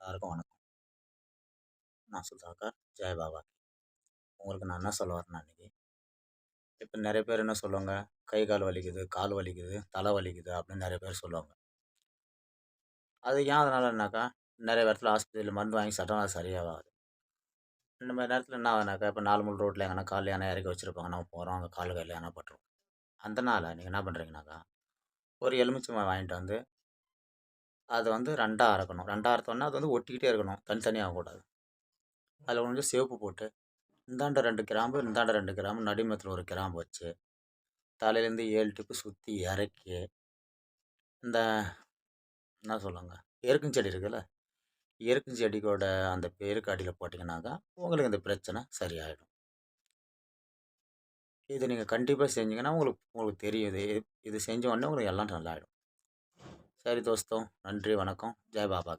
எல்லாருக்கும் வணக்கம். நான் சுதாகர். ஜெய் பாபா. உங்களுக்கு நான் என்ன சொல்ல வரேன்னா இன்னைக்கு, இப்போ நெறைய பேர் என்ன சொல்லுவாங்க, கை கால் வலிக்குது, கால் வலிக்குது, தலை வலிக்குது அப்படின்னு நெறைய பேர் சொல்லுவாங்க. அது ஏன் அதனாலனாக்கா, நெறைய இடத்துல ஆஸ்பத்திரியில மருந்து வாங்கி சாப்பிட்டா அது சரியாவாது. இந்த மாரி நேரத்தில என்ன ஆகுதுனாக்கா, இப்போ 4 முள் ரோட்ல எங்கனா கால்ல எங்கனா இறக்கி வச்சிருப்பாங்க. நம்ம போறோம், அங்க கால் கையில எதனா பட்டுரும். அதனால நீங்க என்ன பண்றீங்கனாக்கா, ஒரு எலுமிச்சம்பழம் வாங்கிட்டு வந்து, அத வந்து 2ஆ அறக்கணும். 2ஆ அறுத்தோம்னா அது வந்து ஒட்டிக்கிட்டே இருக்கணும். தனித்தனியா ஆகக்கூடாது. அதில கொஞ்சம் சிவப்பு போட்டு, இந்தாண்ட 2 கிராம்பு, இந்தாண்ட 2 கிராம்பு, நடுமத்தில 1 கிராம்பு வச்சு தலையிலேருந்து 7 டிப்பு சுத்தி இறக்கி, இந்த என்ன சொல்லுவாங்க, எருக்கும் செடி இருக்குல்ல, எருக்கும் செடியோட அந்த வேருக்கு அடியில போட்டீங்கன்னாக்கா, உங்களுக்கு இந்த பிரச்சனை சரியாயிடும். இத நீங்க கண்டிப்பா செஞ்சீங்கன்னா, உங்களுக்கு உங்களுக்கு தெரியும். இது இது செஞ்ச உடனே உங்களுக்கு எல்லாம் நல்லாயிடும். சரி தோஸ்தோ, நன்றி, வணக்கம். ஜெய் பாபா.